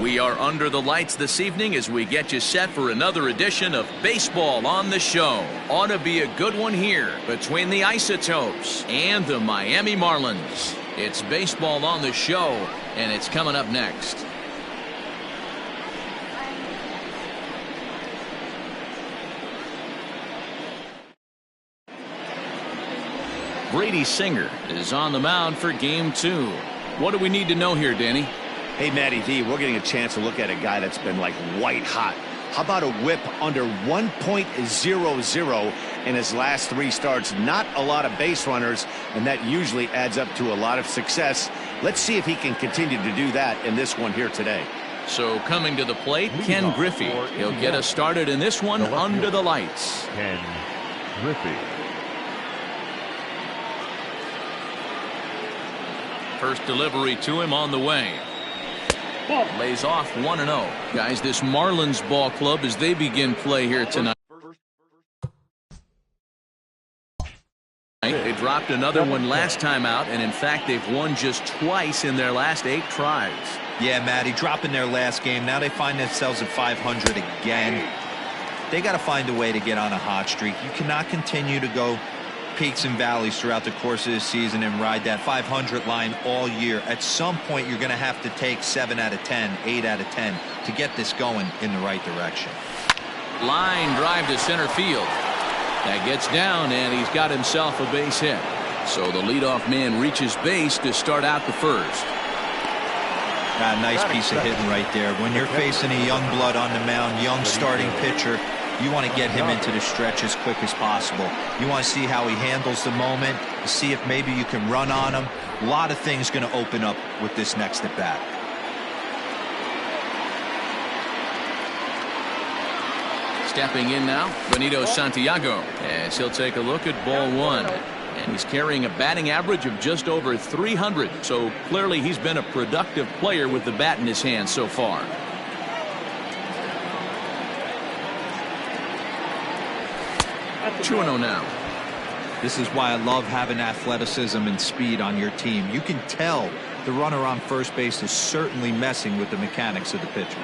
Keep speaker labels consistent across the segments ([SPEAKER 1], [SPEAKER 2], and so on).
[SPEAKER 1] We are under the lights this evening as we get you set for another edition of Baseball on the Show. Ought to be a good one here between the Isotopes and the Miami Marlins. It's Baseball on the Show, and it's coming up next. Brady Singer is on the mound for Game 2. What do we need to know here, Danny?
[SPEAKER 2] Hey, Matty V, we're getting a chance to look at a guy that's been like white hot. How about a whip under 1.00 in his last 3 starts? Not a lot of base runners, and that usually adds up to a lot of success. Let's see if he can continue to do that in this one here today.
[SPEAKER 1] So coming to the plate, Ken Griffey. He'll get us started in this one under the lights.
[SPEAKER 3] Ken Griffey.
[SPEAKER 1] First delivery to him on the way. Lays off 1-0. Guys, this Marlins ball club as they begin play here tonight. They dropped another one last time out, and in fact they've won just twice in their last 8 tries.
[SPEAKER 4] Yeah, Matty, dropping their last game. Now they find themselves at 500 again. They got to find a way to get on a hot streak. You cannot continue to go peaks and valleys throughout the course of the season and ride that 500 line all year. At some point you're going to have to take 7 out of 10, 8 out of 10 to get this going in the right direction.
[SPEAKER 1] Line drive to center field. That gets down, and he's got himself a base hit. So the leadoff man reaches base to start out the first.
[SPEAKER 4] Nice piece of hitting right there. When you're facing a young blood on the mound, young starting pitcher, you want to get him into the stretch as quick as possible. You want to see how he handles the moment, see if maybe you can run on him. A lot of things going to open up with this next at bat.
[SPEAKER 1] Stepping in now, Benito Santiago, as he'll take a look at ball 1. And he's carrying a batting average of just over 300. So clearly he's been a productive player with the bat in his hand so far. At 2-0 now.
[SPEAKER 4] This is why I love having athleticism and speed on your team. You can tell the runner on first base is certainly messing with the mechanics of the pitcher.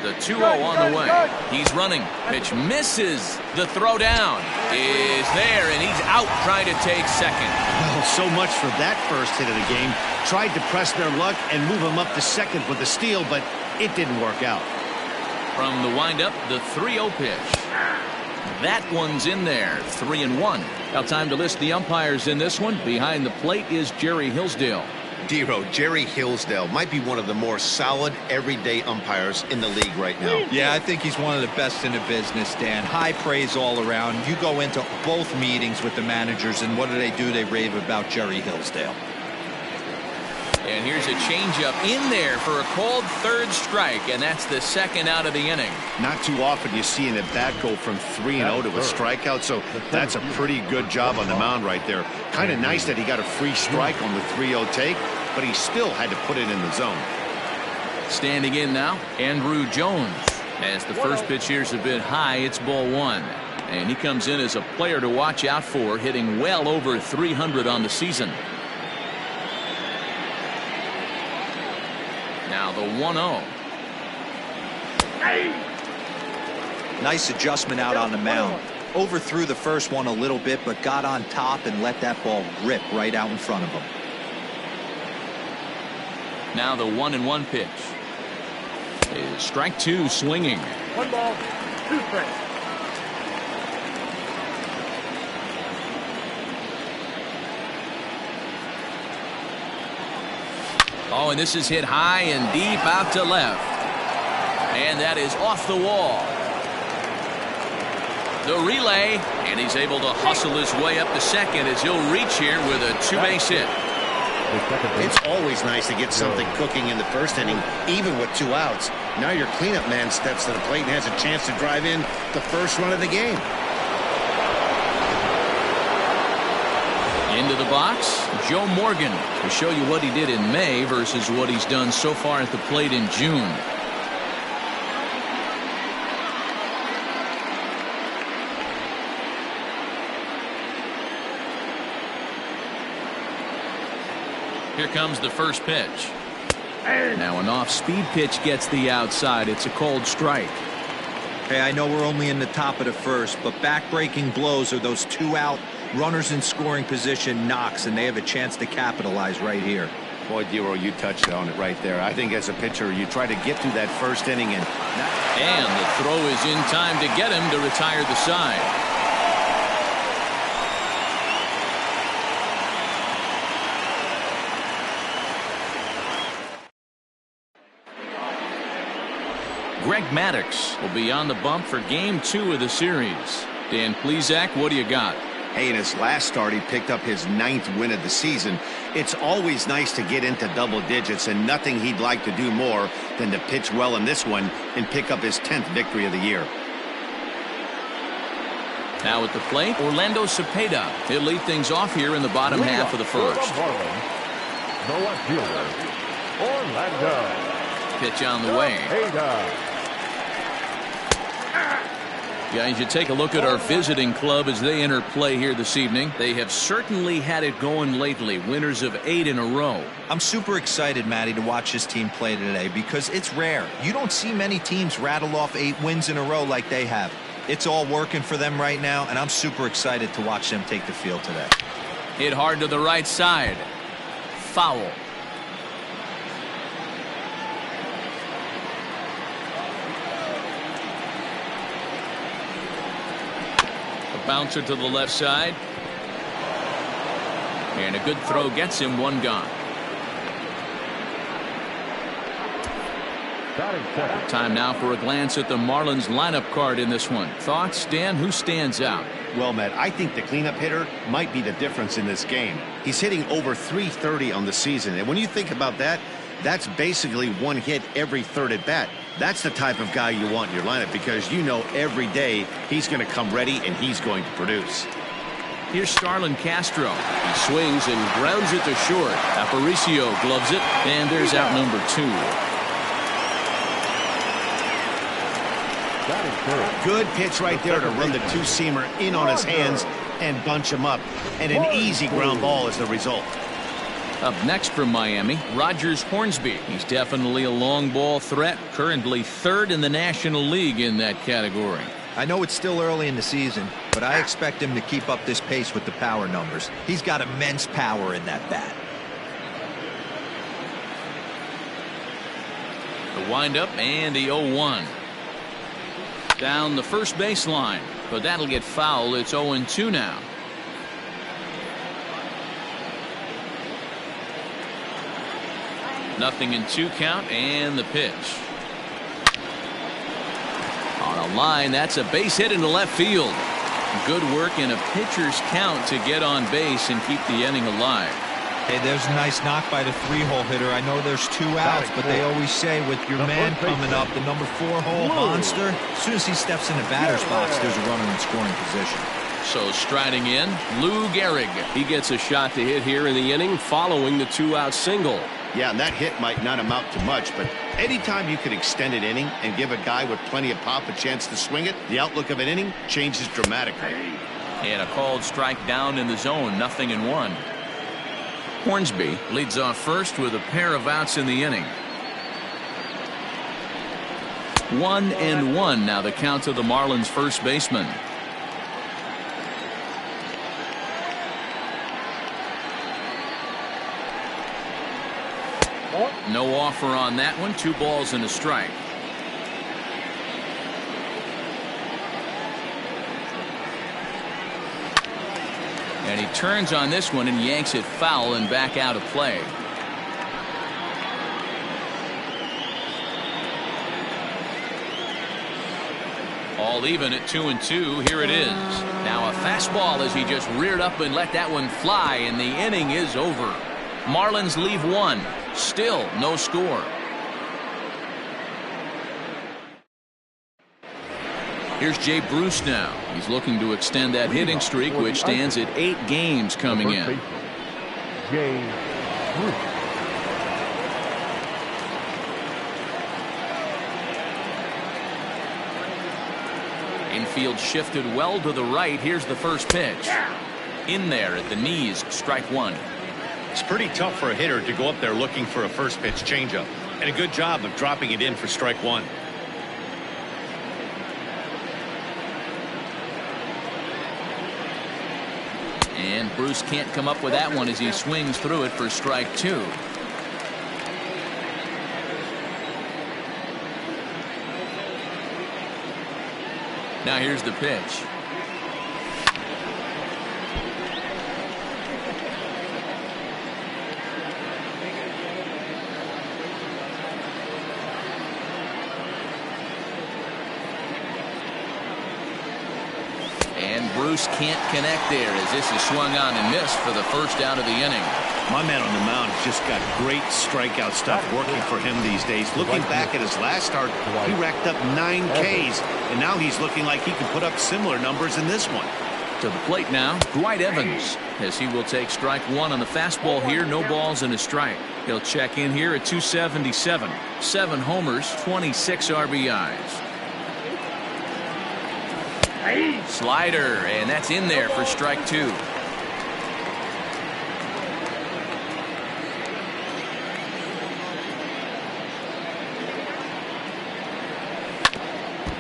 [SPEAKER 1] The 2-0 on the way. He's running. Pitch misses. The throw down is there, and he's out trying to take second.
[SPEAKER 2] Well, so much for that first hit of the game. Tried to press their luck and move him up to second with a steal, but it didn't work out.
[SPEAKER 1] From the windup, the 3-0 pitch. That one's in there. 3-1. Now time to list the umpires in this one. Behind the plate is Jerry Hillsdale.
[SPEAKER 5] Dero, Jerry Hillsdale might be one of the more solid everyday umpires in the league right now.
[SPEAKER 4] Yeah, I think he's one of the best in the business, Dan. High praise all around. You go into both meetings with the managers, and what do? They rave about Jerry Hillsdale.
[SPEAKER 1] And here's a changeup in there for a called third strike, and that's the second out of the inning.
[SPEAKER 2] Not too often you see an at-bat go from 3-0 to a strikeout, so that's a pretty good job on the mound right there. Kind of nice that he got a free strike on the 3-0 take, but he still had to put it in the zone.
[SPEAKER 1] Standing in now, Andrew Jones. As the first pitch here's a bit high, it's ball 1. And he comes in as a player to watch out for, hitting well over 300 on the season. Now the 1-0.
[SPEAKER 4] Nice adjustment out on the mound. Overthrew the first one a little bit, but got on top and let that ball rip right out in front of him.
[SPEAKER 1] Now the 1-1 pitch. Is strike 2 swinging.
[SPEAKER 3] 1 ball, 2 strikes.
[SPEAKER 1] Oh, and this is hit high and deep out to left. And that is off the wall. The relay, and he's able to hustle his way up to second as he'll reach here with a 2-base hit.
[SPEAKER 5] It's always nice to get something cooking in the first inning, even with 2 outs. Now your cleanup man steps to the plate and has a chance to drive in the first run of the game.
[SPEAKER 1] Into the box, Joe Morgan, to show you what he did in May versus what he's done so far at the plate in June. Here comes the first pitch. Now an off-speed pitch gets the outside. It's a cold strike.
[SPEAKER 4] Hey, I know we're only in the top of the first, but back-breaking blows are those 2-out runners in scoring position knocks, and they have a chance to capitalize right here.
[SPEAKER 2] Boy, Dero, you touched on it right there. I think as a pitcher, you try to get through that first inning and
[SPEAKER 1] the throw is in time to get him to retire the side. Greg Maddux will be on the bump for game 2 of the series. Dan Plesac, what do you got?
[SPEAKER 2] Hey, in his last start, he picked up his 9th win of the season. It's always nice to get into double digits, and nothing he'd like to do more than to pitch well in this one and pick up his 10th victory of the year.
[SPEAKER 1] Now at the plate, Orlando Cepeda. He'll lead things off here in the bottom half of the first.
[SPEAKER 3] The left fielder, Orlando.
[SPEAKER 1] Pitch on the way. Guys, you take a look at our visiting club as they enter play here this evening. They have certainly had it going lately. Winners of 8 in a row.
[SPEAKER 4] I'm super excited, Matty, to watch this team play today because it's rare. You don't see many teams rattle off 8 wins in a row like they have. It's all working for them right now, and I'm super excited to watch them take the field today.
[SPEAKER 1] Hit hard to the right side. Foul. Bouncer to the left side. And a good throw gets him 1 gone. Time now for a glance at the Marlins lineup card in this one. Thoughts, Dan? Who stands out?
[SPEAKER 2] Well, Matt, I think the cleanup hitter might be the difference in this game. He's hitting over .330 on the season. And when you think about that, that's basically 1 hit every 3rd at bat. That's the type of guy you want in your lineup because you know every day he's going to come ready and he's going to produce.
[SPEAKER 1] Here's Starlin Castro. He swings and grounds it to short. Aparicio gloves it, and there's out number 2.
[SPEAKER 2] Good pitch right there to run the 2-seamer in on his hands and bunch him up. And an easy ground ball is the result.
[SPEAKER 1] Up next from Miami, Rogers Hornsby. He's definitely a long ball threat, currently 3rd in the National League in that category.
[SPEAKER 4] I know it's still early in the season, but I expect him to keep up this pace with the power numbers. He's got immense power in that bat.
[SPEAKER 1] The windup and the 0-1. Down the first baseline, but that'll get foul. It's 0-2 now. Nothing in 2 count, and the pitch. On a line, that's a base hit into left field. Good work in a pitcher's count to get on base and keep the inning alive.
[SPEAKER 4] Hey, there's a nice knock by the 3-hole hitter. I know there's 2 outs, but they always say with your man coming up, the number 4-hole monster, as soon as he steps in the batter's box, there's a runner in scoring position.
[SPEAKER 1] So striding in, Lou Gehrig. He gets a shot to hit here in the inning following the 2-out single.
[SPEAKER 2] Yeah, and that hit might not amount to much, but anytime you can extend an inning and give a guy with plenty of pop a chance to swing it, the outlook of an inning changes dramatically.
[SPEAKER 1] And a called strike down in the zone, 0-1. Hornsby leads off first with a pair of outs in the inning. 1-1 now the count to the Marlins first baseman. No offer on that one. 2 balls and a strike. And he turns on this one and yanks it foul and back out of play. All even at 2-2. Here it is. Now a fastball as he just reared up and let that one fly, and the inning is over. Marlins leave 1. Still no score. Here's Jay Bruce now. He's looking to extend that hitting streak, which stands at 8 games coming in.
[SPEAKER 3] Jay Bruce.
[SPEAKER 1] Infield shifted well to the right. Here's the first pitch. In there at the knees, strike 1.
[SPEAKER 5] It's pretty tough for a hitter to go up there looking for a first pitch changeup. And a good job of dropping it in for strike one.
[SPEAKER 1] And Bruce can't come up with that one as he swings through it for strike two. Now here's the pitch. And Bruce can't connect there as this is swung on and missed for the first out of the inning.
[SPEAKER 2] My man on the mound has just got great strikeout stuff working for him these days. Looking back at his last start, he racked up 9 Ks, and now he's looking like he can put up similar numbers in this one.
[SPEAKER 1] To the plate now, Dwight Evans, as he will take strike one on the fastball here. No balls and a strike. He'll check in here at 277. 7 homers, 26 RBIs. Slider, and that's in there for strike two.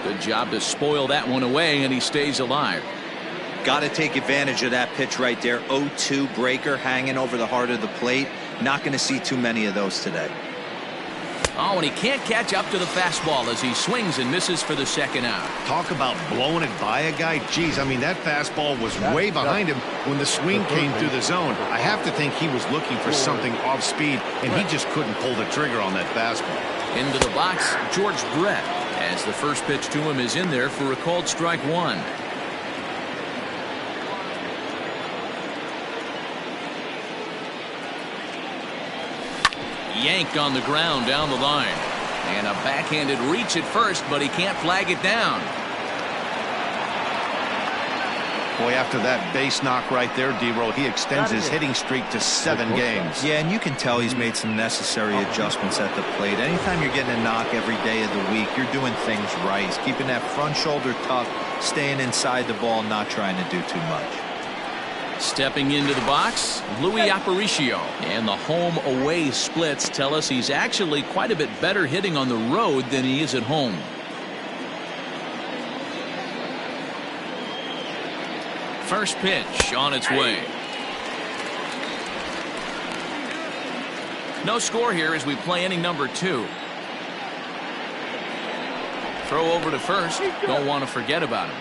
[SPEAKER 1] Good job to spoil that one away, and he stays alive.
[SPEAKER 4] Got to take advantage of that pitch right there. 0-2 breaker hanging over the heart of the plate. Not going to see too many of those today.
[SPEAKER 1] Oh, and he can't catch up to the fastball as he swings and misses for the second out.
[SPEAKER 2] Talk about blowing it by a guy. Geez, I mean, that fastball was way behind him when the swing came through the zone. I have to think he was looking for something off speed, and he just couldn't pull the trigger on that fastball.
[SPEAKER 1] Into the box, George Brett, as the first pitch to him is in there for a called strike one. Yanked on the ground down the line. And a backhanded reach at first, but he can't flag it down.
[SPEAKER 2] Boy, after that base knock right there, D-Roll, he extends his hitting streak to 7 games.
[SPEAKER 4] Yeah, and you can tell he's made some necessary adjustments at the plate. Anytime you're getting a knock every day of the week, you're doing things right. He's keeping that front shoulder tucked, staying inside the ball, not trying to do too much.
[SPEAKER 1] Stepping into the box, Louis Aparicio. And the home-away splits tell us he's actually quite a bit better hitting on the road than he is at home. First pitch on its way. No score here as we play inning number 2. Throw over to first. Don't want to forget about him.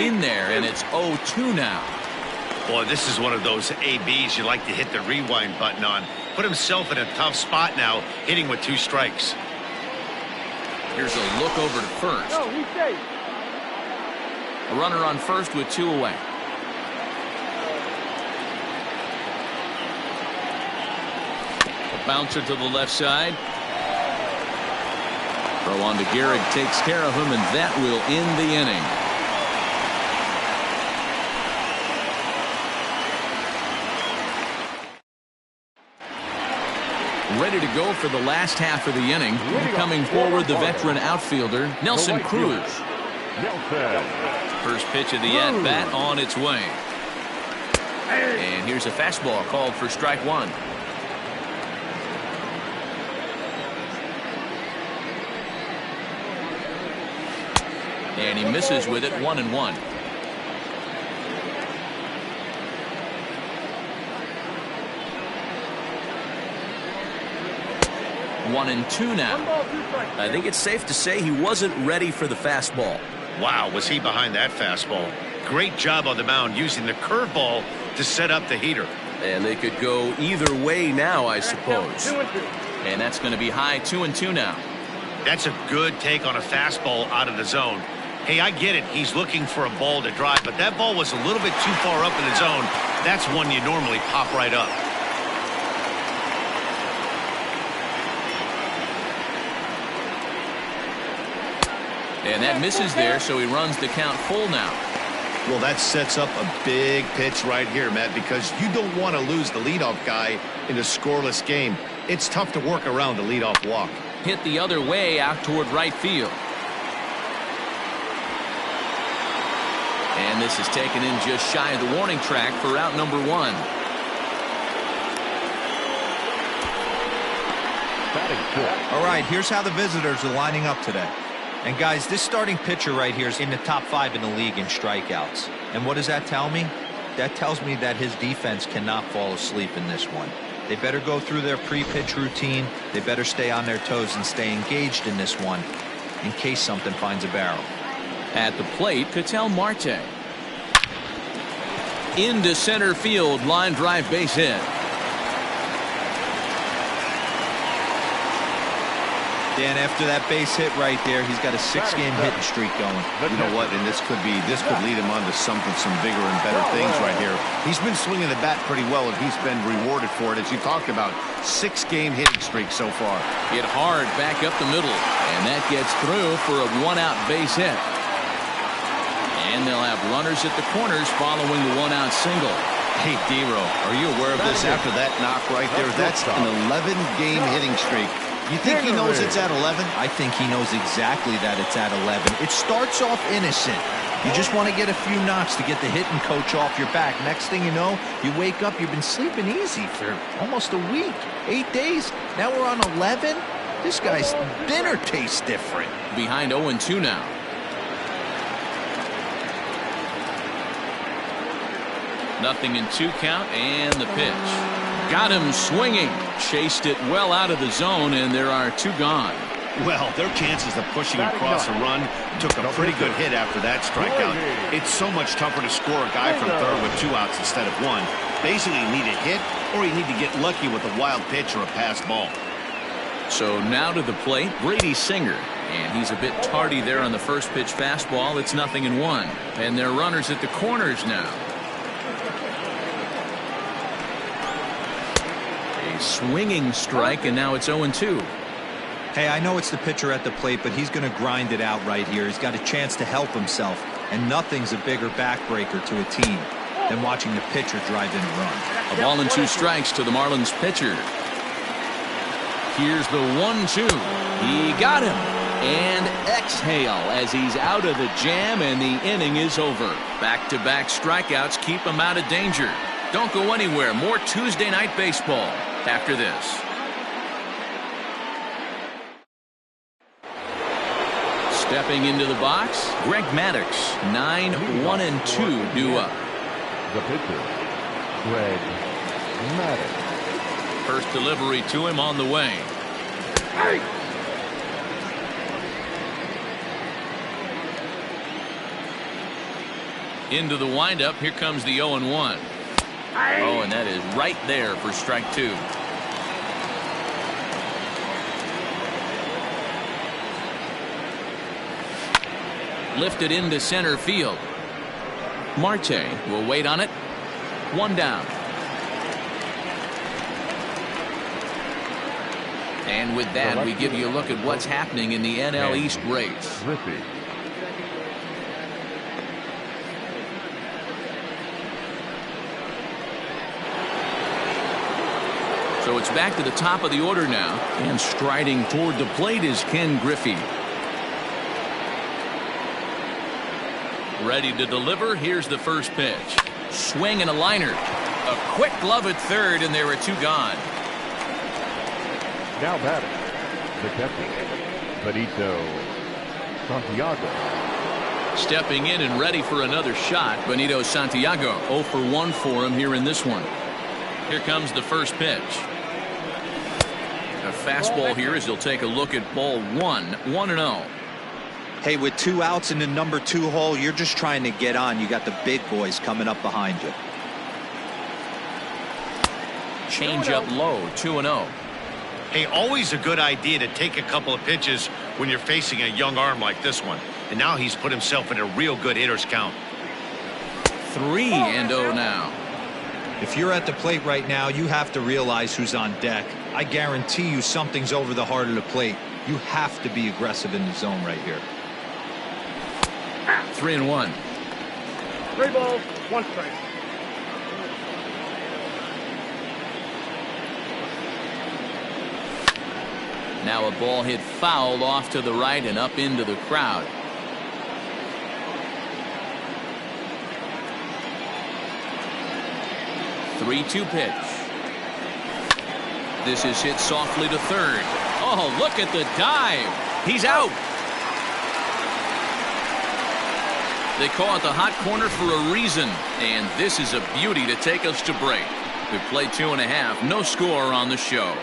[SPEAKER 1] In there, and it's 0-2 now.
[SPEAKER 5] Boy, this is one of those ABs you like to hit the rewind button on. Put himself in a tough spot now, hitting with 2 strikes.
[SPEAKER 1] Here's a look over to first. A runner on first with 2 away. A bouncer to the left side. Throw on to Gehrig, takes care of him, and that will end the inning. Ready to go for the last half of the inning. Coming forward, the veteran outfielder, Nelson Cruz. First pitch of the at-bat on its way. And here's a fastball called for strike one. And he misses with it, 1-1. One and two now. I think it's safe to say he wasn't ready for the fastball.
[SPEAKER 5] Wow, was he behind that fastball. Great job on the mound using the curveball to set up the heater.
[SPEAKER 1] And they could go either way now, I suppose. And that's going to be high, 2-2 now.
[SPEAKER 5] That's a good take on a fastball out of the zone. Hey, I get it. He's looking for a ball to drive, but that ball was a little bit too far up in the zone. That's one you normally pop right up.
[SPEAKER 1] And that misses there, so he runs the count full now.
[SPEAKER 2] Well, that sets up a big pitch right here, Matt, because you don't want to lose the leadoff guy in a scoreless game. It's tough to work around the leadoff walk.
[SPEAKER 1] Hit the other way out toward right field. And this is taken in just shy of the warning track for out number 1.
[SPEAKER 4] All right, here's how the visitors are lining up today. And guys, this starting pitcher right here is in the top 5 in the league in strikeouts. And what does that tell me? That tells me that his defense cannot fall asleep in this one. They better go through their pre-pitch routine. They better stay on their toes and stay engaged in this one in case something finds a barrel.
[SPEAKER 1] At the plate, Ketel Marte. Into center field, line drive base hit.
[SPEAKER 4] Dan, after that base hit right there, he's got a 6-game hitting streak going.
[SPEAKER 2] You know what? And this could lead him on to some bigger and better things right here. He's been swinging the bat pretty well, and he's been rewarded for it, as you talked about. 6-game hitting streak so far.
[SPEAKER 1] Hit hard back up the middle, and that gets through for a 1-out base hit. And they'll have runners at the corners following the 1-out single.
[SPEAKER 2] Hey, D-Row, are you aware of this after that knock right there? That's an 11-game hitting streak. You think he knows it's at 11?
[SPEAKER 4] I think he knows exactly that it's at 11. It starts off innocent. You just want to get a few knocks to get the hitting coach off your back. Next thing you know, you wake up, you've been sleeping easy for almost a week, 8 days. Now we're on 11. This guy's dinner tastes different.
[SPEAKER 1] Behind 0-2 now. Nothing in 2 count, and the pitch. Got him swinging. Chased it well out of the zone, and there are 2 gone.
[SPEAKER 2] Well, their chances of pushing across a run took a pretty good hit after that strikeout. It's so much tougher to score a guy from third with 2 outs instead of 1. Basically, you need a hit, or you need to get lucky with a wild pitch or a pass ball.
[SPEAKER 1] So now to the plate, Brady Singer. And he's a bit tardy there on the first pitch fastball. It's 0-1. And they're runners at the corners now. Swinging strike, and now it's 0-2.
[SPEAKER 4] Hey, I know it's the pitcher at the plate, but he's going to grind it out right here. He's got a chance to help himself, and nothing's a bigger backbreaker to a team than watching the pitcher drive in a run.
[SPEAKER 1] A ball and 2 strikes to the Marlins pitcher. Here's the 1-2. He got him. And exhale as he's out of the jam, and the inning is over. Back-to-back strikeouts keep him out of danger. Don't go anywhere. More Tuesday night baseball after this. Stepping into the box, Greg Maddox. 9-1-2 due up.
[SPEAKER 3] The pitcher, Greg Maddox.
[SPEAKER 1] First delivery to him on the way. Into the windup. Here comes the 0-1. Oh, and that is right there for strike 2. Lifted into center field. Marte will wait on it. 1 down. And with that, we give you a look at what's happening in the NL East race. So it's back to the top of the order now, and striding toward the plate is Ken Griffey. Ready to deliver. Here's the first pitch. Swing and a liner. A quick glove at third, and there are 2 gone.
[SPEAKER 3] Now batting, the catcher, Benito Santiago.
[SPEAKER 1] Stepping in and ready for another shot, Benito Santiago. 0 for 1 for him here in this one. Here comes the first pitch. A fastball here as he'll take a look at ball 1. 1-0.
[SPEAKER 4] Hey, with 2 outs in the number 2 hole, you're just trying to get on. You got the big boys coming up behind you.
[SPEAKER 1] Change up low. 2-0.
[SPEAKER 5] Hey, always a good idea to take a couple of pitches when you're facing a young arm like this one. And now he's put himself in a real good hitter's count.
[SPEAKER 1] 3-0 now.
[SPEAKER 4] If you're at the plate right now, you have to realize who's on deck. I guarantee you something's over the heart of the plate. You have to be aggressive in the zone right here.
[SPEAKER 1] 3-1.
[SPEAKER 3] 3 balls, 1 strike.
[SPEAKER 1] Now a ball hit foul off to the right and up into the crowd. Three-two pitch. This is hit softly to third. Oh, look at the dive. He's out. They call it the hot corner for a reason, and this is a beauty to take us to break. We play 2.5, no score on the show.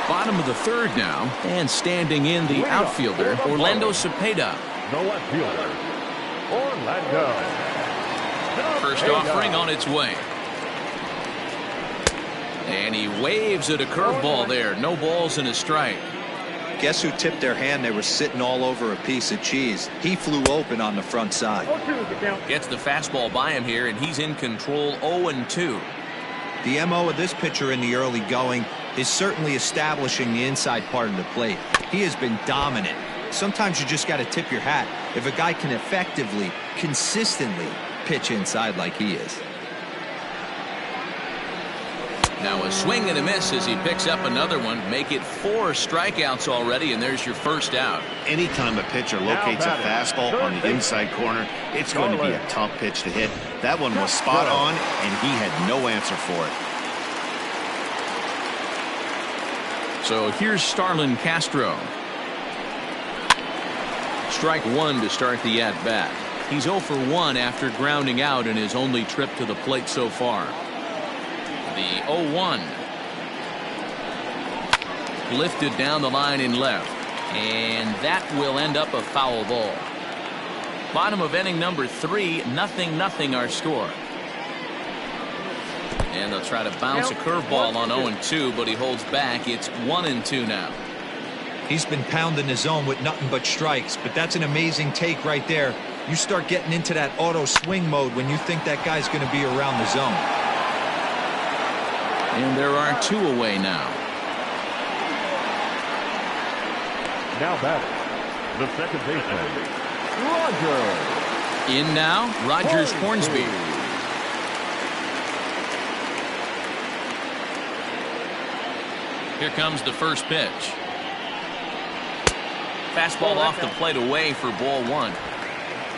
[SPEAKER 1] Bottom of the third now, and standing in the outfielder, Orlando Cepeda.
[SPEAKER 3] The left fielder, Orlando.
[SPEAKER 1] First offering on its way. And he waves at a curveball there. No balls and a strike.
[SPEAKER 4] Guess who tipped their hand? They were sitting all over a piece of cheese. He flew open on the front side.
[SPEAKER 1] Gets the fastball by him here, and he's in control 0-2.
[SPEAKER 4] The MO of this pitcher in the early going is certainly establishing the inside part of the plate. He has been dominant. Sometimes you just got to tip your hat if a guy can effectively, consistently pitch inside like he is.
[SPEAKER 1] Now a swing and a miss as he picks up another one. Make it 4 strikeouts already, and there's your first out.
[SPEAKER 2] Anytime a pitcher locates a fastball on the inside corner, it's going to be a tough pitch to hit. That one was spot on, and he had no answer for it.
[SPEAKER 1] So here's Starlin Castro. Strike one to start the at-bat. He's 0 for 1 after grounding out in his only trip to the plate so far. The 0-1. Lifted down the line in left. And that will end up a foul ball. Bottom of inning number 3, 0-0 our score. And they'll try to bounce a curveball on 0-2, but he holds back. It's 1-2 now.
[SPEAKER 4] He's been pounding the zone with nothing but strikes, but that's an amazing take right there. You start getting into that auto swing mode when you think that guy's going to be around the zone.
[SPEAKER 1] And there are 2 away now.
[SPEAKER 3] Now batting, the second baseman, Roger.
[SPEAKER 1] In now, Rogers Hornsby. Here comes the first pitch. Fastball off the plate away for ball 1.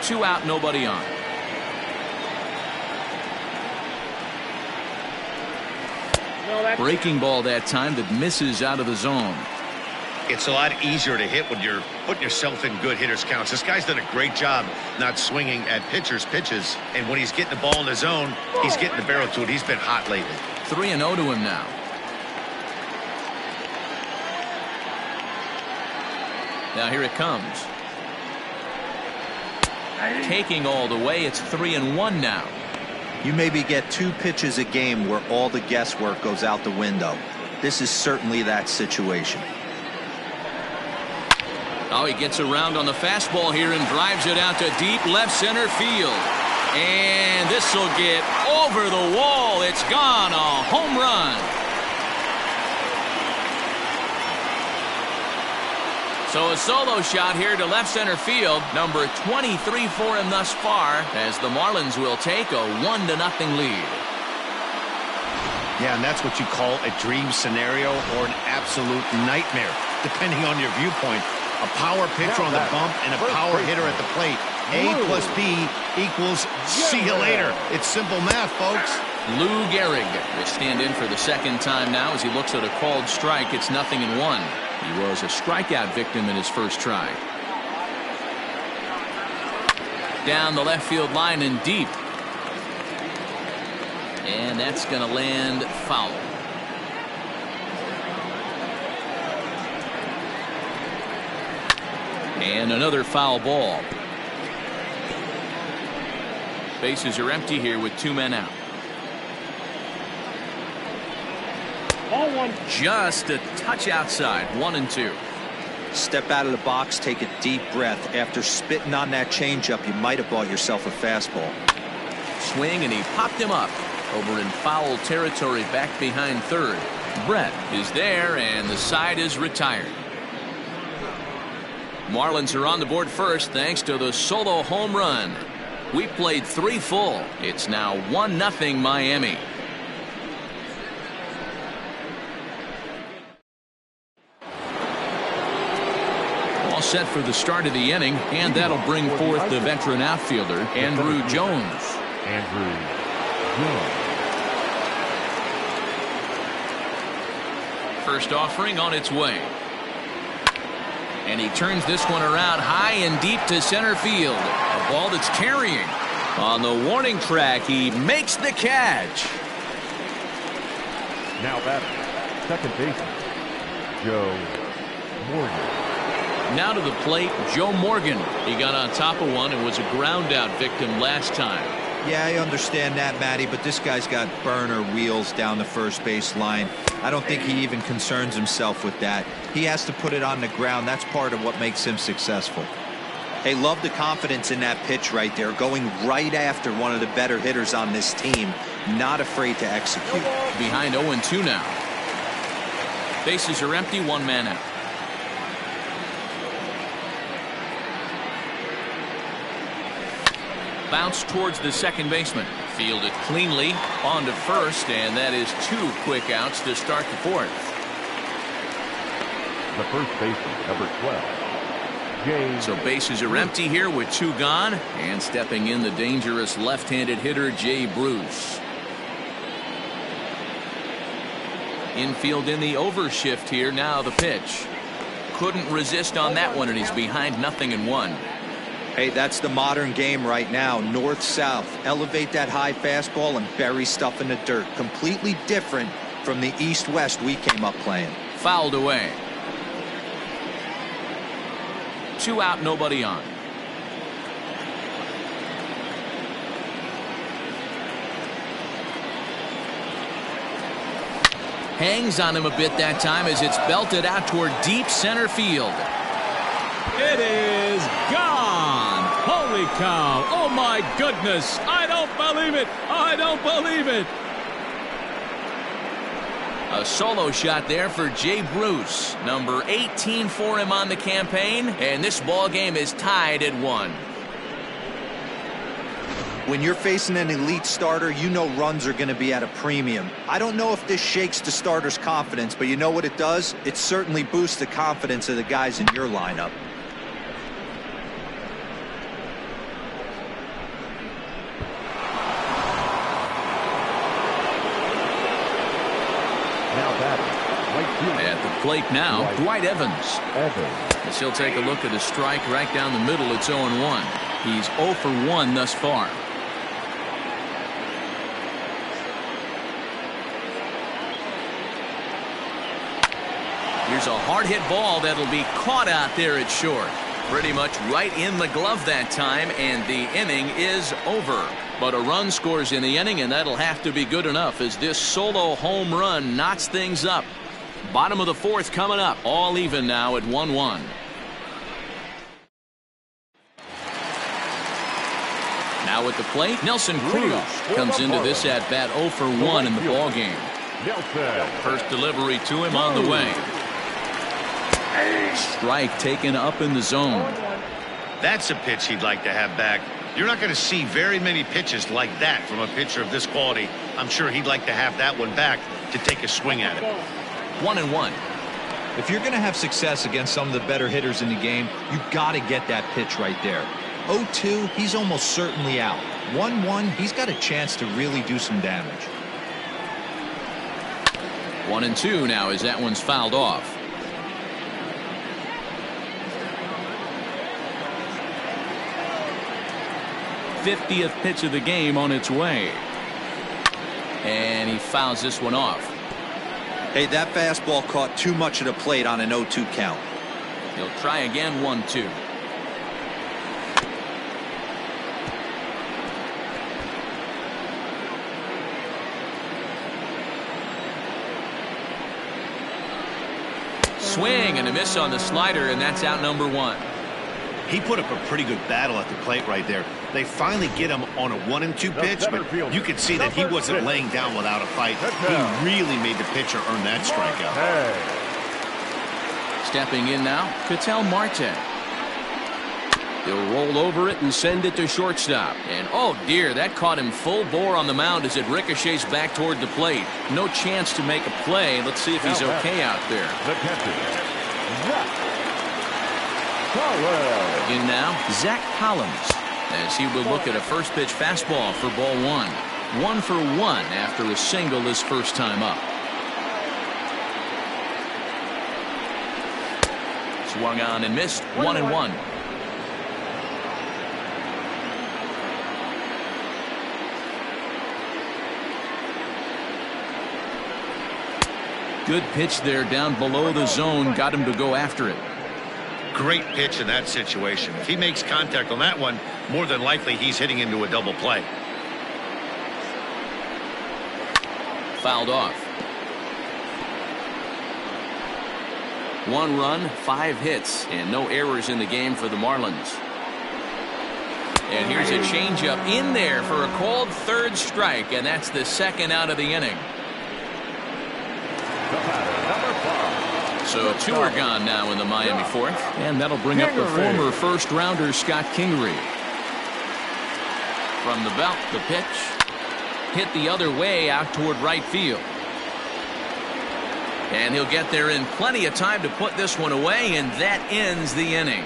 [SPEAKER 1] 2 out, nobody on. Breaking ball that time that misses out of the zone.
[SPEAKER 5] It's a lot easier to hit when you're putting yourself in good hitters counts. This guy's done a great job not swinging at pitchers' pitches, and when he's getting the ball in the zone, he's getting the barrel to it. He's been hot lately.
[SPEAKER 1] 3-0 to him now. Now here it comes. Taking all the way. It's 3-1 now.
[SPEAKER 4] You maybe get 2 pitches a game where all the guesswork goes out the window. This is certainly that situation.
[SPEAKER 1] Oh, he gets around on the fastball here and drives it out to deep left center field. And this will get over the wall. It's gone. A home run. So a solo shot here to left center field. Number 23 for him thus far, as the Marlins will take a 1-0 lead.
[SPEAKER 2] Yeah, and that's what you call a dream scenario or an absolute nightmare, depending on your viewpoint. A power pitcher on the bump and a power hitter at the plate. A plus B equals see you later. It's simple math, folks.
[SPEAKER 1] Lou Gehrig will stand in for the second time now as he looks at a called strike. It's 0-1. He was a strikeout victim in his first try. Down the left field line and deep. And that's going to land foul. And another foul ball. Bases are empty here with 2 men out. Just a touch outside. 1-2.
[SPEAKER 4] Step out of the box, take a deep breath. After spitting on that changeup, you might have bought yourself a fastball.
[SPEAKER 1] Swing, and he popped him up over in foul territory back behind third. Brett is there, and the side is retired. Marlins are on the board first thanks to the solo home run. We played 3 full. It's now 1-0 Miami. All set for the start of the inning, and that'll bring forth the veteran outfielder, Andrew Jones.
[SPEAKER 3] Andrew Jones.
[SPEAKER 1] First offering on its way. And he turns this one around high and deep to center field. A ball that's carrying. On the warning track, he makes the catch.
[SPEAKER 3] Now batting, second baseman, Joe Morgan.
[SPEAKER 1] Now to the plate, Joe Morgan. He got on top of one and was a ground out victim last time.
[SPEAKER 4] Yeah, I understand that, Matty, but this guy's got burner wheels down the first base line. I don't think he even concerns himself with that. He has to put it on the ground. That's part of what makes him successful. Hey, love the confidence in that pitch right there, going right after one of the better hitters on this team, not afraid to execute.
[SPEAKER 1] Behind 0-2 now. Bases are empty, 1 man out. Bounce towards the second baseman. Fielded cleanly on to first, and that is 2 quick outs to start the 4th.
[SPEAKER 3] The first baseman, number 12. James.
[SPEAKER 1] So bases are empty here with 2 gone, and stepping in the dangerous left-handed hitter Jay Bruce. Infield in the overshift here. Now the pitch. Couldn't resist on that one, and he's behind 0-1.
[SPEAKER 4] Hey, that's the modern game right now. North-south. Elevate that high fastball and bury stuff in the dirt. Completely different from the east-west we came up playing.
[SPEAKER 1] Fouled away. 2 out, nobody on. Hangs on him a bit that time as it's belted out toward deep center field.
[SPEAKER 6] It is gone. Holy cow. Oh, my goodness. I don't believe it. I don't believe it.
[SPEAKER 1] A solo shot there for Jay Bruce. Number 18 for him on the campaign. And this ball game is tied at 1.
[SPEAKER 4] When you're facing an elite starter, you know runs are going to be at a premium. I don't know if this shakes the starter's confidence, but you know what it does? It certainly boosts the confidence of the guys in your lineup.
[SPEAKER 1] At the plate now, Dwight Evans. As he'll take a look at a strike right down the middle. It's 0-1. He's 0 for 1 thus far. Here's a hard hit ball that'll be caught out there at short. Pretty much right in the glove that time, and the inning is over. But a run scores in the inning, and that'll have to be good enough as this solo home run knocks things up. Bottom of the 4th coming up. All even now at 1-1. Now at the plate, Nelson Cruz comes into this at bat 0 for 1 in the ball game. First delivery to him on the way. Strike taken up in the zone.
[SPEAKER 5] That's a pitch he'd like to have back. You're not going to see very many pitches like that from a pitcher of this quality. I'm sure he'd like to have that one back to take a swing at it.
[SPEAKER 1] 1-1.
[SPEAKER 4] If you're going to have success against some of the better hitters in the game, you've got to get that pitch right there. 0-2, he's almost certainly out. 1-1, he's got a chance to really do some damage.
[SPEAKER 1] 1-2 now as that one's fouled off. '50th pitch of the game on its way. And he fouls this one off.
[SPEAKER 4] Hey, that fastball caught too much of the plate on an 0-2 count.
[SPEAKER 1] He'll try again. 1-2. Swing and a miss on the slider, and that's out number 1.
[SPEAKER 2] He put up a pretty good battle at the plate right there. They finally get him on a 1-2 pitch, but you could see that he wasn't laying down without a fight. He really made the pitcher earn that strikeout.
[SPEAKER 1] Stepping in now, Ketel Marte. He'll roll over it and send it to shortstop. And oh dear, that caught him full bore on the mound as it ricochets back toward the plate. No chance to make a play. Let's see if he's okay out there.
[SPEAKER 3] The catcher,
[SPEAKER 1] In now, Zach Collins, as he will look at a first pitch fastball for ball one. 1 for 1 after a single his first time up. Swung on and missed. 1-1. Good pitch there down below the zone. Got him to go after it.
[SPEAKER 5] Great pitch in that situation. If he makes contact on that one, more than likely he's hitting into a double play.
[SPEAKER 1] Fouled off. 1 run, 5 hits, and no errors in the game for the Marlins. And here's a changeup in there for a called third strike, and that's the second out of the inning. So 2 are gone now in the Miami fourth, and that'll bring up the former first rounder Scott Kingery. From the belt, the pitch hit the other way out toward right field. And he'll get there in plenty of time to put this one away, and that ends the inning.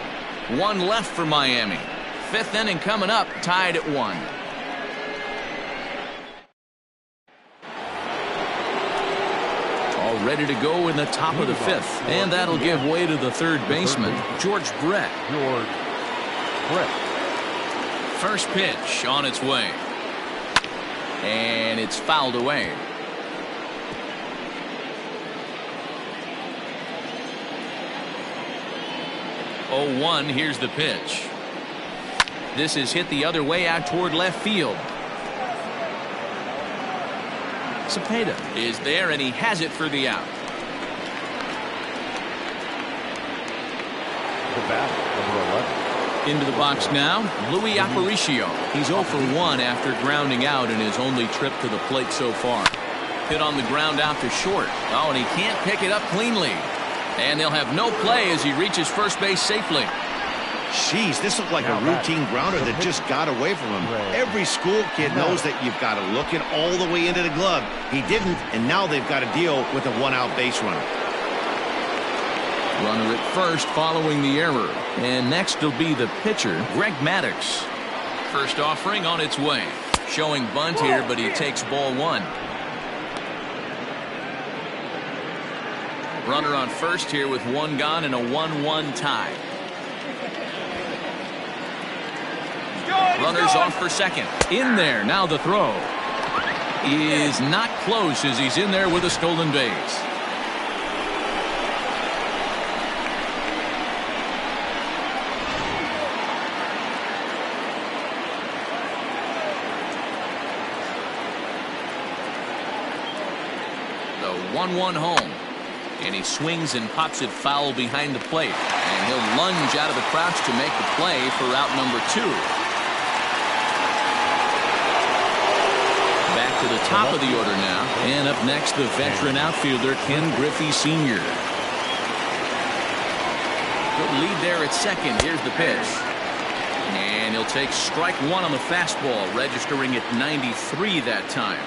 [SPEAKER 1] 1 left for Miami. 5th inning coming up, tied at 1. All ready to go in the top of the 5th, and that'll give way to the third baseman, George Brett. First pitch on its way. And it's fouled away. Oh, 1, here's the pitch. This is hit the other way out toward left field. Cepeda is there, and he has it for the out. Into the box now, Louis Aparicio. He's 0 for 1 after grounding out in his only trip to the plate so far. Hit on the ground out to short. Oh, and he can't pick it up cleanly. And they'll have no play as he reaches first base safely.
[SPEAKER 2] Jeez, this looked like a routine grounder that just got away from him. Every school kid knows that you've got to look it all the way into the glove. He didn't, and now they've got to deal with a 1-out base runner.
[SPEAKER 1] Runner at first following the error. And next will be the pitcher, Greg Maddox. First offering on its way. Showing bunt here, but he takes ball 1. Runner on first here with 1 gone and a 1-1 tie. Runner's off for second. In there. Now the throw is not close as he's in there with a stolen base. The 1-1 home. And he swings and pops it foul behind the plate. And he'll lunge out of the crouch to make the play for out number 2. Back to the top of the order now. And up next, the veteran outfielder, Ken Griffey Sr. Good lead there at second. Here's the pitch. And he'll take strike 1 on the fastball, registering at 93 that time.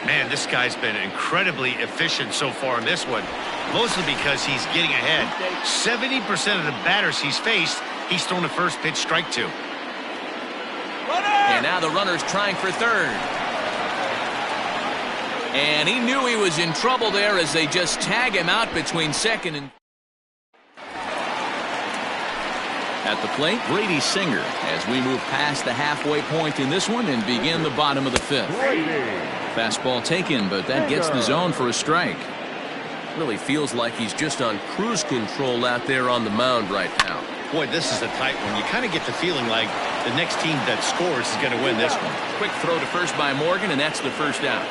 [SPEAKER 5] Man, this guy's been incredibly efficient so far in this one, mostly because he's getting ahead. 70% of the batters he's faced, he's thrown a first pitch strike to.
[SPEAKER 1] And now the runner's trying for third. And he knew he was in trouble there as they just tag him out between second and... At the plate, Brady Singer, as we move past the halfway point in this one and begin the bottom of the 5th. Fastball taken, but that gets the zone for a strike. Really feels like he's just on cruise control out there on the mound right now.
[SPEAKER 5] Boy, this is a tight one. You kind of get the feeling like the next team that scores is going to win this one.
[SPEAKER 1] Quick throw to first by Morgan, and that's the first out.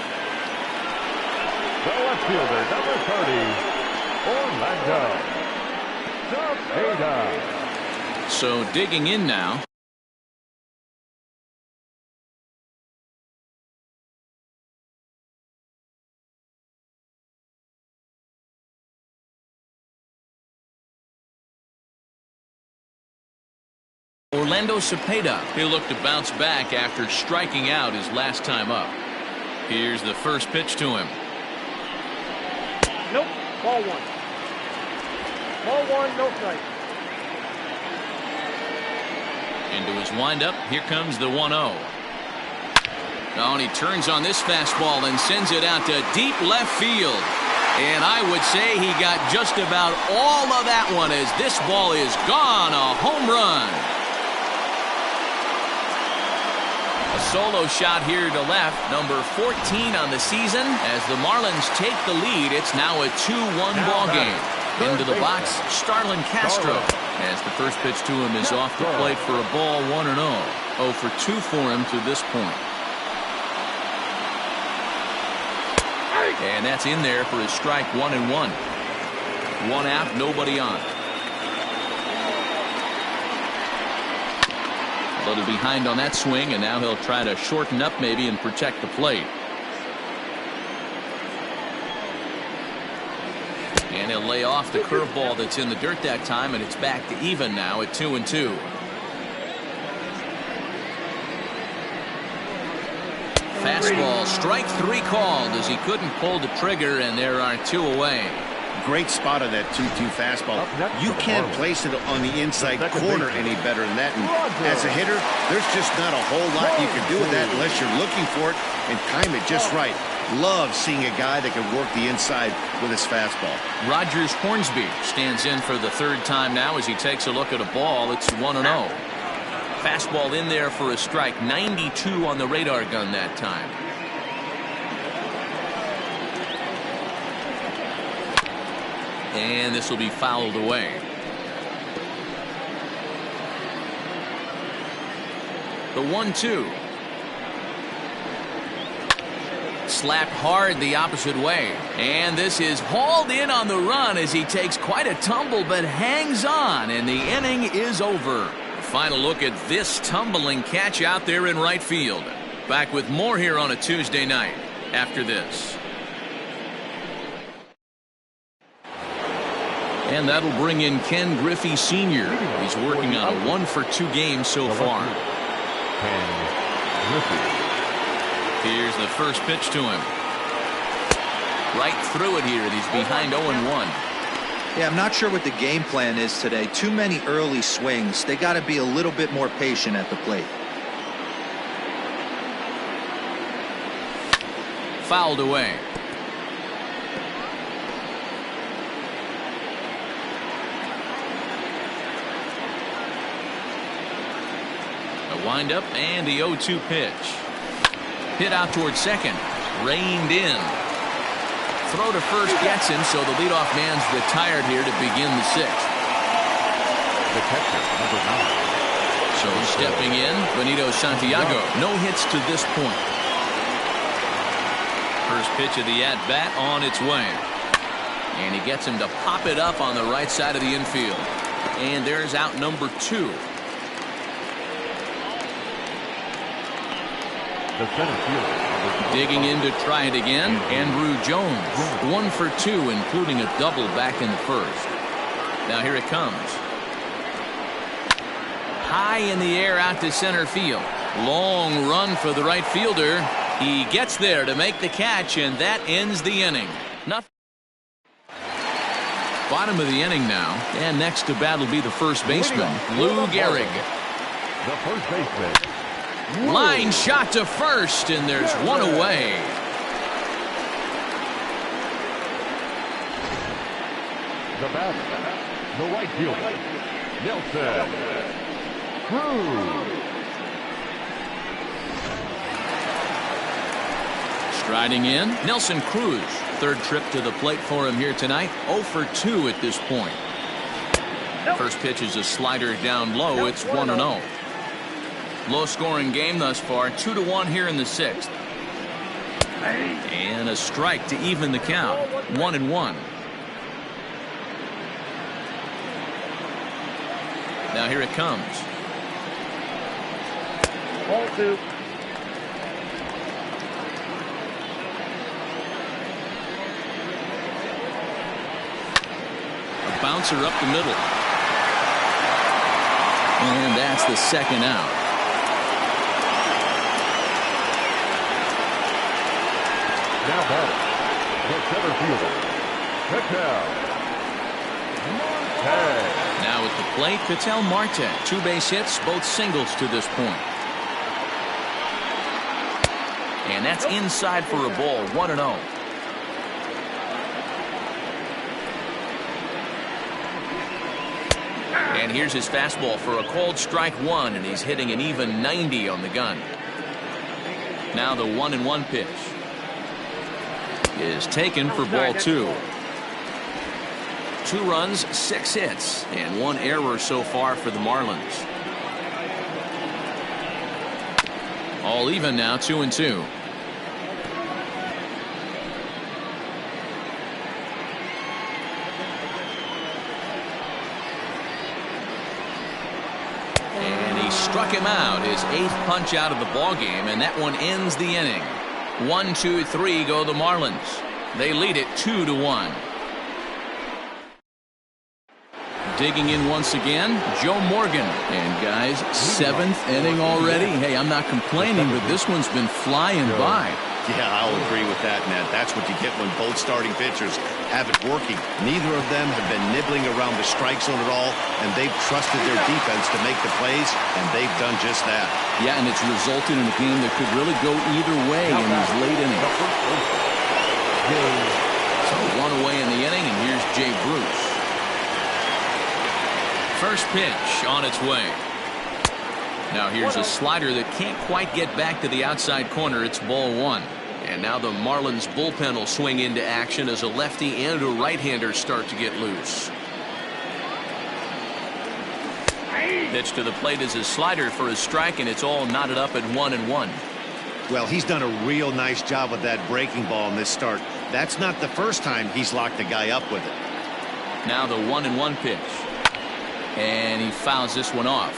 [SPEAKER 3] The left fielder, number 30, Orlando Cepeda.
[SPEAKER 1] So digging in now. Orlando Cepeda. He'll look to bounce back after striking out his last time up. Here's the first pitch to him.
[SPEAKER 7] Nope. Ball one. Ball one, no strike.
[SPEAKER 1] Into his windup. Here comes the 1-0. Oh, and he turns on this fastball and sends it out to deep left field. And I would say he got just about all of that one as this ball is gone. A home run. A solo shot here to left. Number 14 on the season. As the Marlins take the lead, it's now a 2-1 ball game. Into the box, Starlin Castro. As the first pitch to him is off the plate for a ball, 1-0. 0 for 2 for him to this point. And that's in there for his strike, 1-1. 1 out, nobody on. A little behind on that swing, and now he'll try to shorten up maybe and protect the plate. And he'll lay off the curveball that's in the dirt that time, and it's back to even now at 2-2. Fastball, strike 3 called as he couldn't pull the trigger, and there are 2 away.
[SPEAKER 2] Great spot on that 2-2 fastball. You can't place it on the inside corner any better than that. And as a hitter, there's just not a whole lot you can do with that unless you're looking for it and time it just right. Love seeing a guy that can work the inside with his fastball.
[SPEAKER 1] Rogers Hornsby stands in for the 3rd time now as he takes a look at a ball. It's 1-0. Fastball in there for a strike. 92 on the radar gun that time. And this will be fouled away. The 1-2. Slapped hard the opposite way. And this is hauled in on the run as he takes quite a tumble but hangs on, and the inning is over. Final look at this tumbling catch out there in right field. Back with more here on a Tuesday night after this. And that'll bring in Ken Griffey Sr. He's working on a 1-for-2 game so far.
[SPEAKER 3] Ken Griffey.
[SPEAKER 1] Here's the first pitch to him. Right through it here. He's behind 0-1.
[SPEAKER 4] Yeah, I'm not sure what the game plan is today. Too many early swings. They got to be a little bit more patient at the plate.
[SPEAKER 1] Fouled away. A windup and the 0-2 pitch. Hit out towards second. Reined in. Throw to first gets him, so the leadoff man's retired here to begin the 6th.
[SPEAKER 3] The catcher, number 9.
[SPEAKER 1] So stepping in, Benito Santiago. No hits to this point. First pitch of the at-bat on its way. And he gets him to pop it up on the right side of the infield. And there's out number 2.
[SPEAKER 3] The center fielder.
[SPEAKER 1] Digging in to try it again, Andrew Jones. 1 for 2, including a double back in the first. Now here it comes. High in the air out to center field. Long run for the right fielder. He gets there to make the catch, and that ends the inning. Nothing. Bottom of the inning now, and next to bat will be the first baseman, Lou Gehrig.
[SPEAKER 3] The first baseman.
[SPEAKER 1] Line shot to first, and there's 1 away.
[SPEAKER 3] The batter, the right fielder, Nelson Cruz.
[SPEAKER 1] Striding in, Nelson Cruz. 3rd trip to the plate for him here tonight. 0 for 2 at this point. First pitch is a slider down low. It's 1-0. Low scoring game thus far. 2-1 here in the 6th. And a strike to even the count. 1-1. Now here it comes.
[SPEAKER 7] Ball 2.
[SPEAKER 1] A bouncer up the middle. And that's the second out.
[SPEAKER 3] Now batting, the center fielder, Patel.
[SPEAKER 1] Now at the plate, Patel Marte. 2 base hits, both singles to this point. And that's inside for a ball, 1-0. And here's his fastball for a called strike 1, and he's hitting an even 90 on the gun. Now the 1-1 pitch is taken for ball 2. 2 runs, 6 hits, and 1 error so far for the Marlins. All even now, 2-2. And he struck him out, his 8th punch out of the ball game, and that one ends the inning. 1, 2, 3 go the Marlins. They lead it 2-1. Digging in once again, Joe Morgan. And guys, 7th inning already. Hey, I'm not complaining, but this one's been flying by.
[SPEAKER 2] Yeah, I'll agree with that, Matt. That's what you get when both starting pitchers have it working. Neither of them have been nibbling around the strike zone at all, and they've trusted their defense to make the plays, and they've done just that.
[SPEAKER 1] Yeah, and it's resulted in a game that could really go either way in these late innings. So 1 away in the inning, and here's Jay Bruce. First pitch on its way. Now here's a slider that can't quite get back to the outside corner. It's ball 1. And now the Marlins bullpen will swing into action as a lefty and a right-hander start to get loose. Pitch to the plate is a slider for a strike, and it's all knotted up at 1-1.
[SPEAKER 2] Well, he's done a real nice job with that breaking ball in this start. That's not the first time he's locked the guy up with it.
[SPEAKER 1] Now the 1-1 pitch. And he fouls this one off.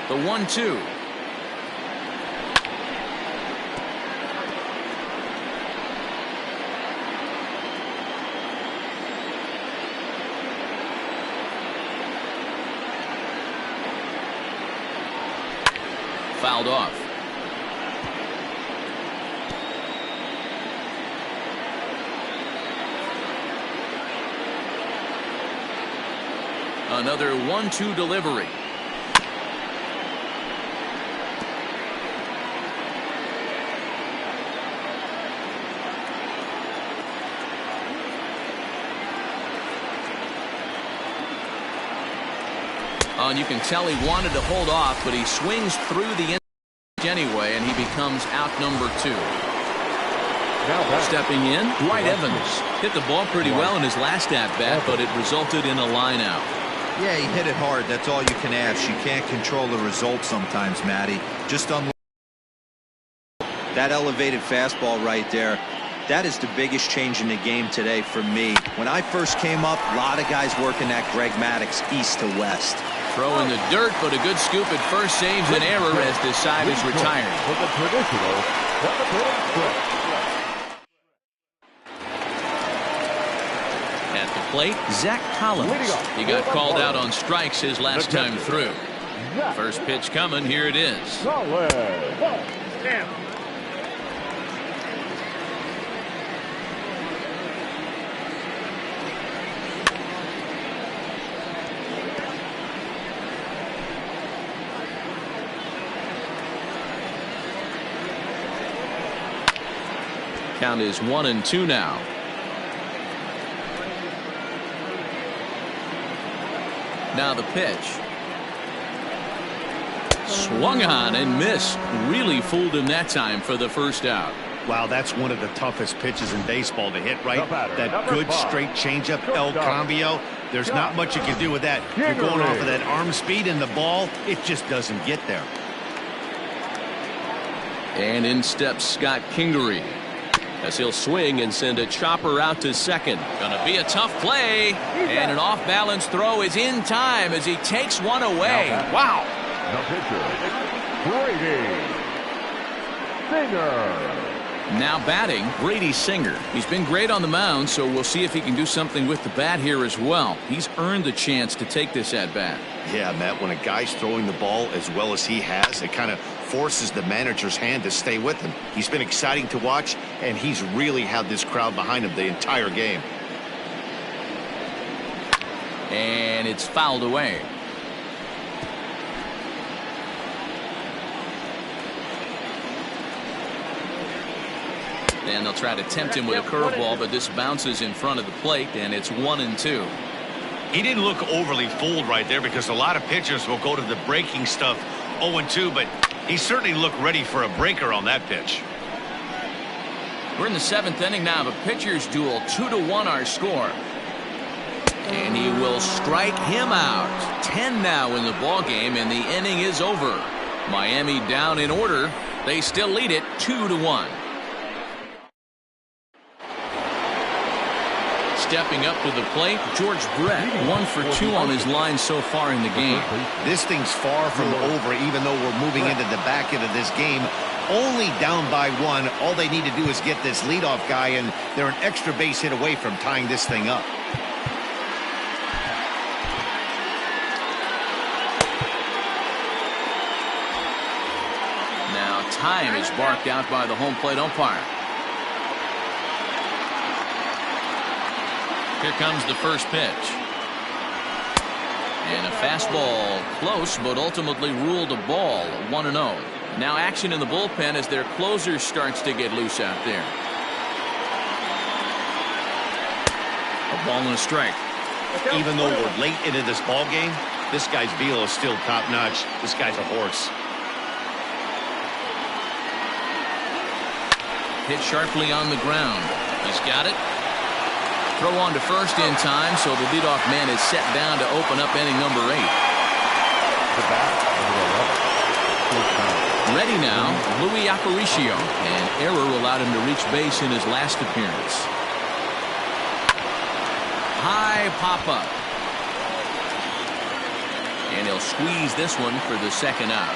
[SPEAKER 1] The 1-2. Fouled off. Another 1-2 delivery. And you can tell he wanted to hold off, but he swings through the anyway, and he becomes out number 2. Stepping in, Dwight Evans hit the ball pretty well in his last at-bat, but it resulted in a line out.
[SPEAKER 4] Yeah, he hit it hard. That's all you can ask. You can't control the result sometimes, Matty. Just unlike that elevated fastball right there. That is the biggest change in the game today for me. When I first came up, a lot of guys working that Greg Maddox east to west.
[SPEAKER 1] Throw in the dirt, but a good scoop at first saves an error as the side is retired.
[SPEAKER 3] With the traditional
[SPEAKER 1] At the plate, Zach Collins. He got called out on strikes his last time through. First pitch coming. Here it is. Count is 1-2 now. Now the pitch. Swung on and missed. Really fooled him that time for the first out.
[SPEAKER 2] Wow, that's one of the toughest pitches in baseball to hit, right? That good straight changeup, El Cambio. There's not much you can do with that. You're going off of that arm speed, and the ball, it just doesn't get there.
[SPEAKER 1] And in steps Scott Kingery, as he'll swing and send a chopper out to second. Gonna be a tough play, and an off-balance throw is in time as he takes one away. Wow.
[SPEAKER 3] The pitcher, Brady. Singer.
[SPEAKER 1] Now batting, Brady Singer. He's been great on the mound, so we'll see if he can do something with the bat here as well. He's earned the chance to take this at bat.
[SPEAKER 2] Yeah, Matt, when a guy's throwing the ball as well as he has, it kind of forces the manager's hand to stay with him. He's been exciting to watch, and he's really had this crowd behind him the entire game.
[SPEAKER 1] And it's fouled away. And they'll try to tempt him with a curveball, but this bounces in front of the plate, and it's 1-2.
[SPEAKER 5] He didn't look overly fooled right there because a lot of pitchers will go to the breaking stuff 0-2, but he certainly looked ready for a breaker on that pitch.
[SPEAKER 1] We're in the 7th inning now of a pitcher's duel. 2-1 our score. And he will strike him out. 10 now in the ball game, and the inning is over. Miami down in order. They still lead it 2-1. Stepping up to the plate, George Brett, 1 for 2 on his line so far in the game.
[SPEAKER 2] This thing's far from over, even though we're moving into the back end of this game. Only down by 1. All they need to do is get this leadoff guy, and they're an extra base hit away from tying this thing up.
[SPEAKER 1] Now time is barked out by the home plate umpire. Here comes the first pitch. And a fastball close, but ultimately ruled a ball. 1-0. Now action in the bullpen as their closer starts to get loose out there. A ball and a strike.
[SPEAKER 5] Even though we're late into this ball game, this guy's velo is still top notch. This guy's a horse.
[SPEAKER 1] Hit sharply on the ground. He's got it. Throw on to first in time, so the leadoff man is set down to open up inning number 8. Ready now, Louis Aparicio. An error allowed him to reach base in his last appearance. High pop-up. And he'll squeeze this one for the second out.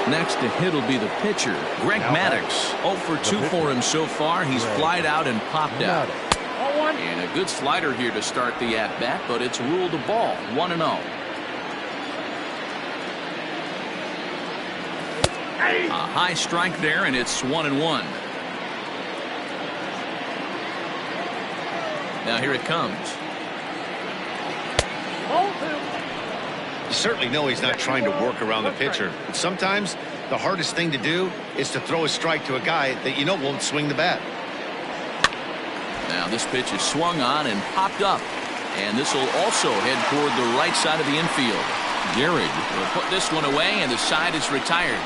[SPEAKER 1] Next to hit will be the pitcher, Greg Maddox. 0 for 2 for him so far. He's flied out and popped out. And a good slider here to start the at-bat, but it's ruled a ball. 1-0. A high strike there, and it's 1-1. Now here it comes.
[SPEAKER 5] You certainly know he's not trying to work around the pitcher, but sometimes the hardest thing to do is to throw a strike to a guy that you know won't swing the bat.
[SPEAKER 1] Now this pitch is swung on and popped up, and this will also head toward the right side of the infield. Gehrig will put this one away, and the side is retired.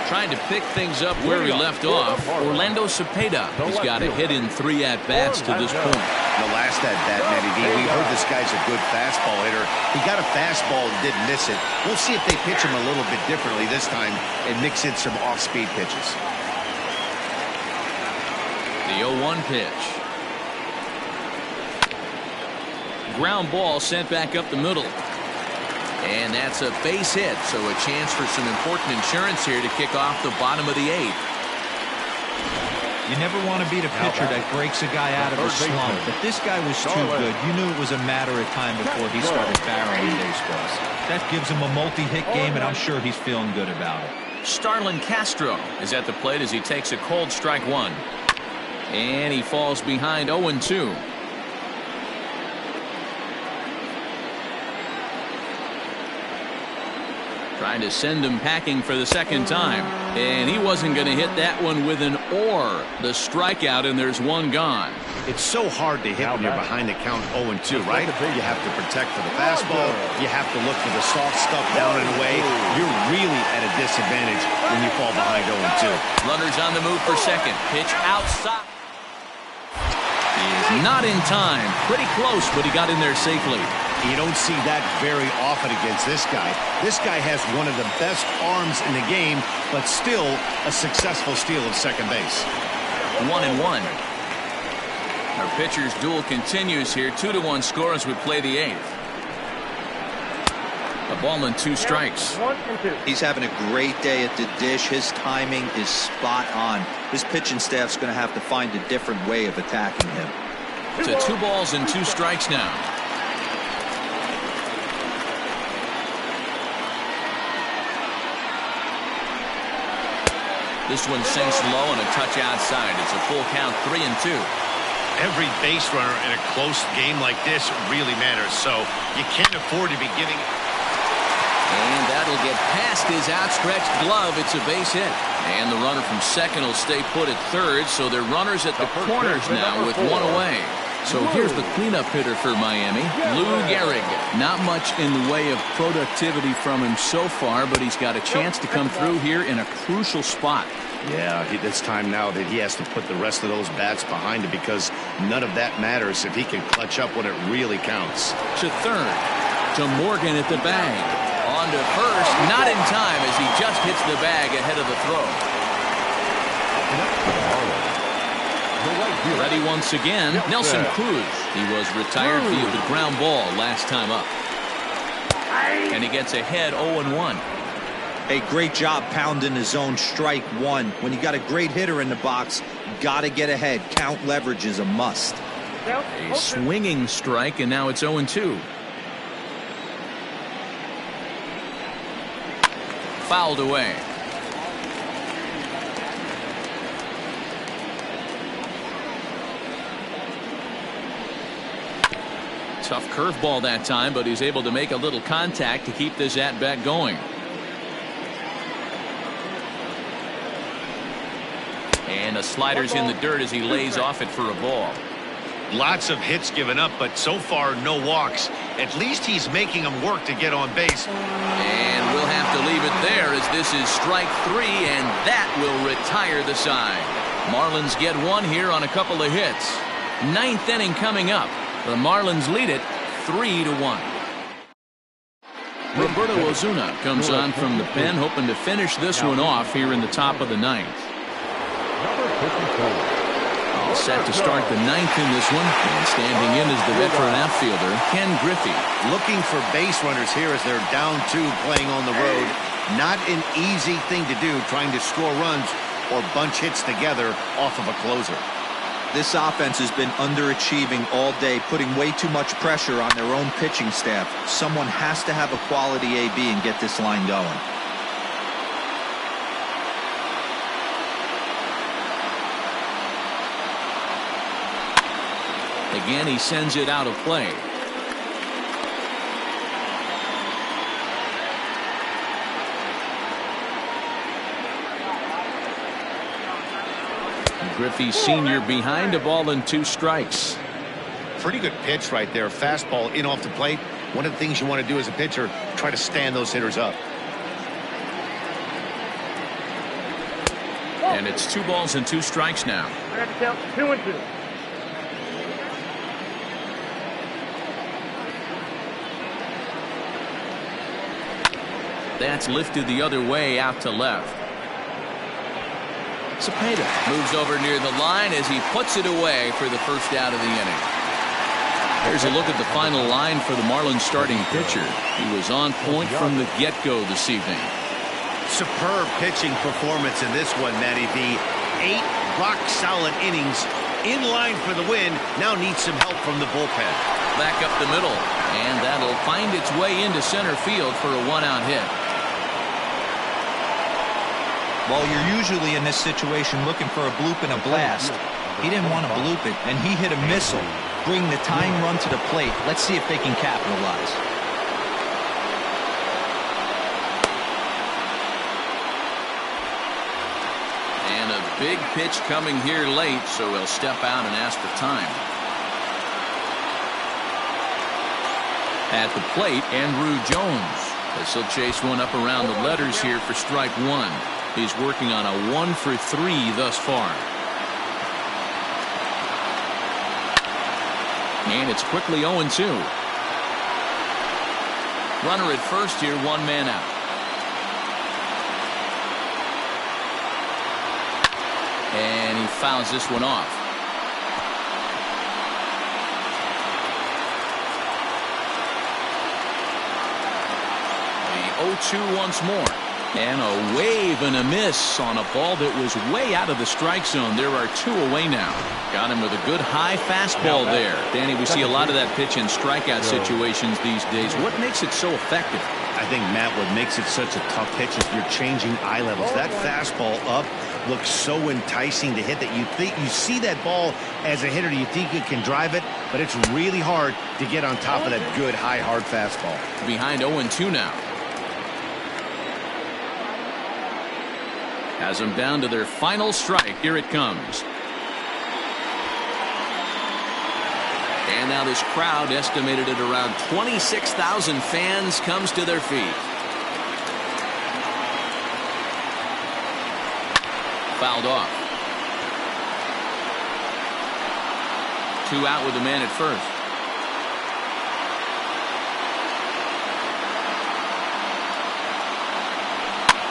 [SPEAKER 1] Trying to pick things up where he left off, Orlando Cepeda. He's got a hit in 3 at-bats to this point.
[SPEAKER 2] The last at-bat, Matty D, we heard this guy's a good fastball hitter. He got a fastball and didn't miss it. We'll see if they pitch him a little bit differently this time and mix in some off-speed pitches.
[SPEAKER 1] The 0-1 pitch. Ground ball sent back up the middle. And that's a base hit, so a chance for some important insurance here to kick off the bottom of the 8th.
[SPEAKER 4] You never want to beat a pitcher that breaks a guy out of a slump, but this guy was too good. You knew it was a matter of time before he started barreling baseballs. That gives him a multi-hit game, and I'm sure he's feeling good about it.
[SPEAKER 1] Starlin Castro is at the plate as he takes a cold strike 1. And he falls behind 0-2. Trying to send him packing for the second time. And he wasn't going to hit that one with an or. The strikeout, and there's one gone.
[SPEAKER 2] It's so hard to hit when you're behind the count 0-2, right? You have to protect for the fastball. You have to look for the soft stuff down and away. You're really at a disadvantage when you fall behind 0-2.
[SPEAKER 1] Runners on the move for second. Pitch outside. He is not in time. Pretty close, but he got in there safely.
[SPEAKER 2] You don't see that very often against this guy. This guy has one of the best arms in the game, but still a successful steal of second base.
[SPEAKER 1] 1-1. Our pitcher's duel continues here. 2-1 score as we play the 8th. A ball and 2 strikes.
[SPEAKER 7] 1 and 2.
[SPEAKER 4] He's having a great day at the dish. His timing is spot on. His pitching staff's going to have to find a different way of attacking him.
[SPEAKER 1] To 2 balls and 2 strikes now. This one sinks low and a touch outside. It's a full count, 3-2.
[SPEAKER 5] Every base runner in a close game like this really matters, so you can't afford to be giving.
[SPEAKER 1] And that'll get past his outstretched glove. It's a base hit. And the runner from second will stay put at third, so they're runners at the corners now with 1 away. So here's the cleanup hitter for Miami, Lou Gehrig. Not much in the way of productivity from him so far, but he's got a chance to come through here in a crucial spot.
[SPEAKER 2] Yeah, it's time now that he has to put the rest of those bats behind him, because none of that matters if he can clutch up when it really counts.
[SPEAKER 1] To third, to Morgan at the bag. On to first, not in time as he just hits the bag ahead of the throw. Ready once again, Nelson Cruz. He was retired via the ground ball last time up. And he gets ahead 0-1.
[SPEAKER 4] Hey, great job pounding his own strike 1. When you got a great hitter in the box, got to get ahead. Count leverage is a must.
[SPEAKER 1] A swinging strike, and now it's 0-2. Fouled away. Tough curveball that time, but he's able to make a little contact to keep this at-bat going. And a slider's in the dirt as he lays off it for a ball.
[SPEAKER 5] Lots of hits given up, but so far no walks. At least he's making them work to get on base.
[SPEAKER 1] And we'll have to leave it there as this is strike 3, and that will retire the side. Marlins get 1 here on a couple of hits. 9th inning coming up. The Marlins lead it 3-1. Roberto Ozuna comes on from the pen, hoping to finish this one off here in the top of the 9th. All set to start the 9th in this one, and standing in is the veteran outfielder Ken Griffey.
[SPEAKER 2] Looking for base runners here as they're down 2 playing on the road. Not an easy thing to do, trying to score runs or bunch hits together off of a closer.
[SPEAKER 4] This offense has been underachieving all day, putting way too much pressure on their own pitching staff. Someone has to have a quality AB and get this line going.
[SPEAKER 1] Again, he sends it out of play. Griffey Sr. behind, a ball and 2 strikes.
[SPEAKER 2] Pretty good pitch right there. Fastball in off the plate. One of the things you want to do as a pitcher, try to stand those hitters up.
[SPEAKER 1] And it's 2 balls and 2 strikes now.
[SPEAKER 7] I got to count 2-2.
[SPEAKER 1] That's lifted the other way out to left. Cepeda moves over near the line as he puts it away for the first out of the inning. Here's a look at the final line for the Marlins starting pitcher. He was on point from the get-go this evening.
[SPEAKER 2] Superb pitching performance in this one, Matty V. 8 rock-solid innings, in line for the win. Now needs some help from the bullpen.
[SPEAKER 1] Back up the middle, and that'll find its way into center field for a 1-out hit.
[SPEAKER 4] Well, you're usually in this situation looking for a bloop and a blast. He didn't want to bloop it, and he hit a missile. Bring the tying run to the plate. Let's see if they can capitalize.
[SPEAKER 1] And a big pitch coming here late, so he'll step out and ask for time. At the plate, Andrew Jones. As he'll chase one up around the letters here for strike 1. He's working on a 1 for 3 thus far. And it's quickly 0-2. Runner at first here, 1 man out. And he fouls this one off. 0-2 once more. And a wave and a miss on a ball that was way out of the strike zone. There are 2 away now. Got him with a good high fastball there. Danny, we see a lot of that pitch in strikeout situations these days. What makes it so effective?
[SPEAKER 2] I think, Matt, what makes it such a tough pitch is you're changing eye levels. That fastball up looks so enticing to hit that you see that ball as a hitter, you think you can drive it, but it's really hard to get on top of that good high hard fastball.
[SPEAKER 1] Behind 0-2 now. Has them down to their final strike. Here it comes. And now this crowd, estimated at around 26,000 fans, comes to their feet. Fouled off. 2 out with the man at first.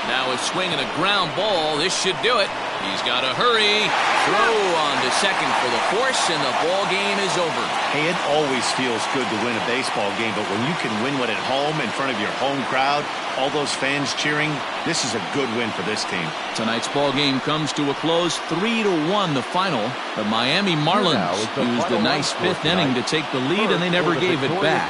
[SPEAKER 1] Now a swing and a ground ball. This should do it. He's got to hurry. Throw on to second for the force, and the ball game is over.
[SPEAKER 2] Hey, it always feels good to win a baseball game, but when you can win one at home in front of your home crowd, all those fans cheering, this is a good win for this team.
[SPEAKER 1] Tonight's ball game comes to a close, 3-1 the final. The Miami Marlins used a nice 5th inning to take the lead, and they never gave it back.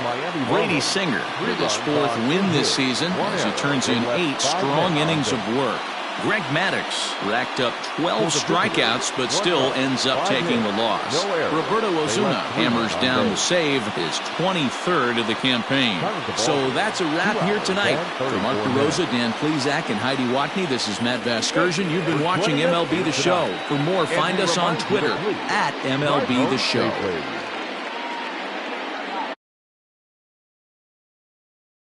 [SPEAKER 1] Brady Singer with his 4th win this season as he turns in 8 strong innings of work. Greg Maddox racked up 12 strikeouts, but still ends up taking the loss. Roberto Ozuna hammers down the save, his 23rd of the campaign. So that's a wrap here tonight. For Mark DeRosa, Dan Plesac, and Heidi Watney, this is Matt Vasgersian. You've been watching MLB The Show. For more, find us on Twitter @MLB The Show.